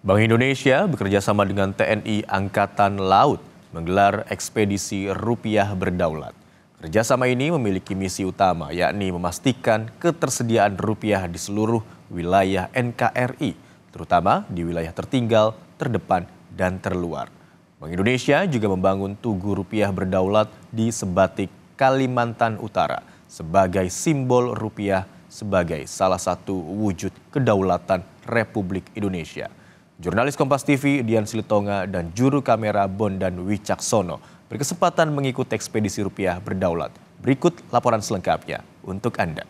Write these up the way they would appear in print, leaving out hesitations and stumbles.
Bank Indonesia bekerjasama dengan TNI Angkatan Laut menggelar ekspedisi rupiah berdaulat. Kerjasama ini memiliki misi utama, yakni memastikan ketersediaan rupiah di seluruh wilayah NKRI, terutama di wilayah tertinggal, terdepan, dan terluar. Bank Indonesia juga membangun tugu rupiah berdaulat di Sebatik, Kalimantan Utara, sebagai simbol rupiah sebagai salah satu wujud kedaulatan Republik Indonesia. Jurnalis Kompas TV Dian Silitonga dan juru kamera Bondan Wicaksono berkesempatan mengikuti ekspedisi rupiah berdaulat. Berikut laporan selengkapnya untuk Anda.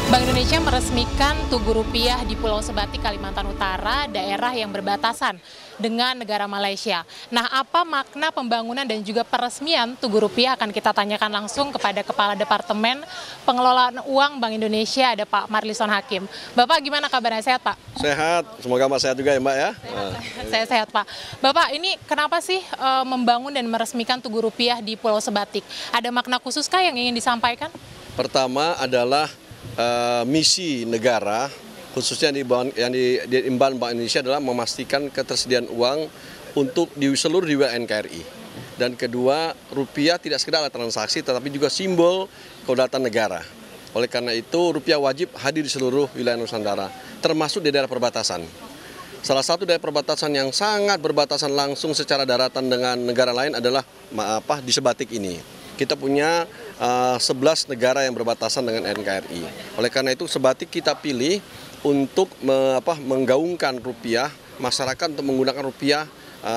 Bank Indonesia meresmikan Tugu Rupiah di Pulau Sebatik, Kalimantan Utara, daerah yang berbatasan dengan negara Malaysia. Nah, apa makna pembangunan dan juga peresmian Tugu Rupiah akan kita tanyakan langsung kepada Kepala Departemen Pengelolaan Uang Bank Indonesia, ada Pak Marlison Hakim. Bapak, gimana kabarnya? Sehat, Pak? Sehat, semoga Mbak sehat juga ya, Mbak ya. Saya sehat, Pak. Bapak, ini kenapa sih membangun dan meresmikan Tugu Rupiah di Pulau Sebatik? Ada makna khususkah yang ingin disampaikan? Pertama adalah misi negara, khususnya yang diemban Bank Indonesia adalah memastikan ketersediaan uang untuk di seluruh wilayah NKRI. Dan kedua, rupiah tidak sekedar alat transaksi, tetapi juga simbol kedaulatan negara. Oleh karena itu, rupiah wajib hadir di seluruh wilayah Nusantara, termasuk di daerah perbatasan. Salah satu daerah perbatasan yang sangat berbatasan langsung secara daratan dengan negara lain adalah di Sebatik ini. Kita punya 11 negara yang berbatasan dengan NKRI. Oleh karena itu Sebatik kita pilih untuk menggaungkan rupiah, masyarakat untuk menggunakan rupiah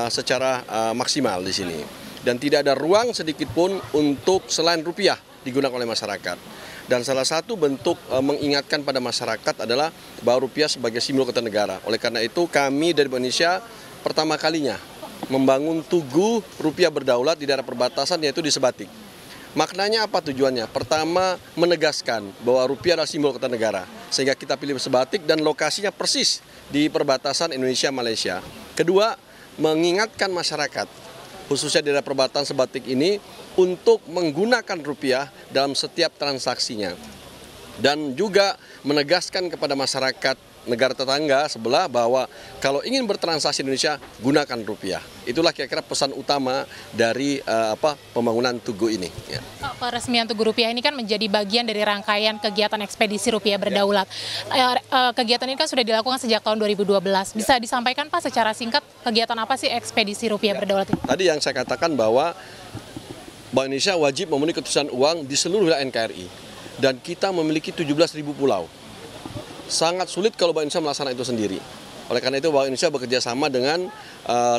secara maksimal di sini. Dan tidak ada ruang sedikit pun untuk selain rupiah digunakan oleh masyarakat. Dan salah satu bentuk mengingatkan pada masyarakat adalah bahwa rupiah sebagai simbol keutuhan negara. Oleh karena itu kami dari Indonesia pertama kalinya membangun tugu rupiah berdaulat di daerah perbatasan, yaitu di Sebatik. Maknanya apa tujuannya? Pertama, menegaskan bahwa rupiah adalah simbol keutuhan negara, sehingga kita pilih Sebatik dan lokasinya persis di perbatasan Indonesia-Malaysia. Kedua, mengingatkan masyarakat, khususnya di daerah perbatasan Sebatik ini, untuk menggunakan rupiah dalam setiap transaksinya. Dan juga menegaskan kepada masyarakat negara tetangga sebelah bahwa kalau ingin bertransaksi Indonesia, gunakan rupiah. Itulah kira-kira pesan utama dari pembangunan Tugu ini. Ya. Peresmian Tugu Rupiah ini kan menjadi bagian dari rangkaian kegiatan ekspedisi rupiah berdaulat. Kegiatan ini kan sudah dilakukan sejak tahun 2012. Bisa disampaikan Pak secara singkat kegiatan apa sih ekspedisi rupiah berdaulat ini? Tadi yang saya katakan bahwa Bank Indonesia wajib memenuhi ketersediaan uang di seluruh wilayah NKRI. Dan kita memiliki 17.000 pulau. Sangat sulit kalau Bank Indonesia melaksanakan itu sendiri. Oleh karena itu Bank Indonesia bekerja sama dengan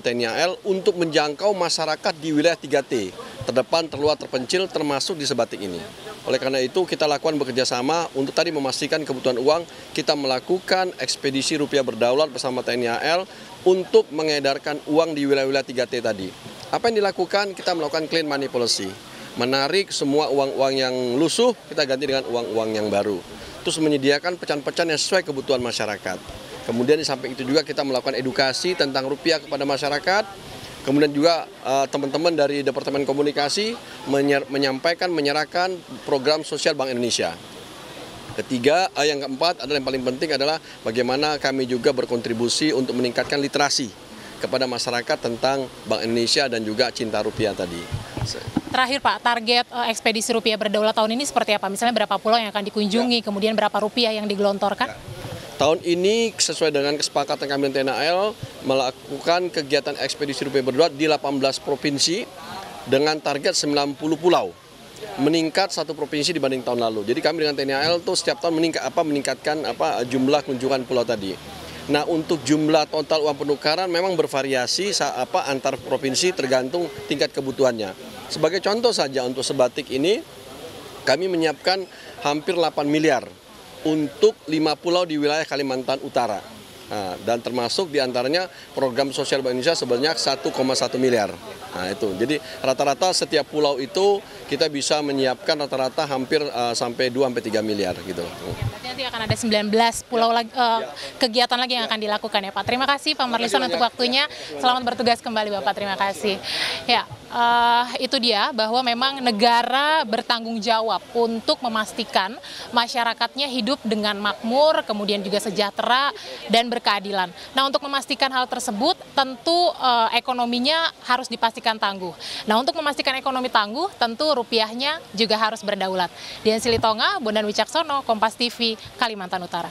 TNI AL untuk menjangkau masyarakat di wilayah 3T, terdepan, terluar, terpencil, termasuk di Sebatik ini. Oleh karena itu kita lakukan bekerja sama untuk tadi memastikan kebutuhan uang, kita melakukan ekspedisi rupiah berdaulat bersama TNI AL untuk mengedarkan uang di wilayah-wilayah 3T tadi. Apa yang dilakukan? Kita melakukan clean money policy, menarik semua uang-uang yang lusuh, kita ganti dengan uang-uang yang baru. Terus menyediakan pecahan-pecahan yang sesuai kebutuhan masyarakat. Kemudian di samping itu juga kita melakukan edukasi tentang rupiah kepada masyarakat. Kemudian juga teman-teman dari Departemen Komunikasi menyerahkan program sosial Bank Indonesia. Ketiga, yang keempat adalah yang paling penting adalah bagaimana kami juga berkontribusi untuk meningkatkan literasi kepada masyarakat tentang Bank Indonesia dan juga cinta rupiah tadi. Terakhir Pak, target ekspedisi rupiah berdaulat tahun ini seperti apa? Misalnya berapa pulau yang akan dikunjungi, kemudian berapa rupiah yang digelontorkan? Tahun ini sesuai dengan kesepakatan kami dengan TNI AL melakukan kegiatan ekspedisi rupiah berdaulat di 18 provinsi dengan target 90 pulau. Meningkat satu provinsi dibanding tahun lalu. Jadi kami dengan TNI AL itu setiap tahun meningkatkan jumlah kunjungan pulau tadi. Nah, untuk jumlah total uang penukaran memang bervariasi antar provinsi tergantung tingkat kebutuhannya. Sebagai contoh saja untuk Sebatik ini kami menyiapkan hampir 8 miliar untuk 5 pulau di wilayah Kalimantan Utara. Nah, dan termasuk diantaranya program sosial Bank Indonesia sebanyak 1,1 miliar. Nah itu, jadi rata-rata setiap pulau itu kita bisa menyiapkan rata-rata hampir sampai 2-3 miliar gitu. Berarti nanti akan ada 19 pulau lagi, kegiatan lagi yang akan dilakukan ya Pak. Terima kasih Pak Marlison untuk waktunya. Selamat bertugas kembali Bapak, terima kasih. Ya, itu dia bahwa memang negara bertanggung jawab untuk memastikan masyarakatnya hidup dengan makmur, kemudian juga sejahtera dan berkeadilan. Nah, untuk memastikan hal tersebut tentu ekonominya harus dipastikan tangguh. Nah, untuk memastikan ekonomi tangguh tentu rupiahnya juga harus berdaulat. Dian Silitonga, Bondan Wicaksono, Kompas TV, Kalimantan Utara.